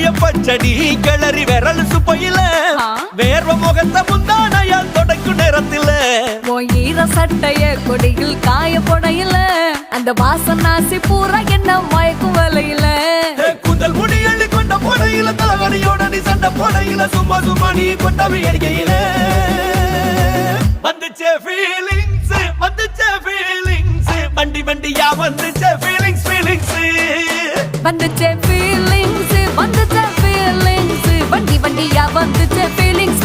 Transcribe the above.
வெங்காய பச்சடி கிளறி விரல் சுப்பையில வேர்வ முகத்த முந்தானையால் தொடக்கும் நேரத்தில ஈர சட்டைய கொடியில் காய பொடையில அந்த வாசனாசி பூரா என்ன மயக்கும் வலையில கூந்தல் முடி அள்ளி கொண்ட போடையில தலகடியோட நீ சண்டை போடையில சும்மா சும்மா நீ கொண்டவை எரிக்கையில வந்துச்சே ஃபீலிங்ஸ் வந்துச்சே ஃபீலிங்ஸ் வண்டி வண்டியா வந்துச்சே ஃபீலிங்ஸ் ஃபீலிங்ஸ் வந்துச்சே ஃபீலிங்ஸ் வந்துச்சே ஃபீலிங்ஸ் வண்டி வண்டியா வந்துச்சே ஃபீலிங்ஸ்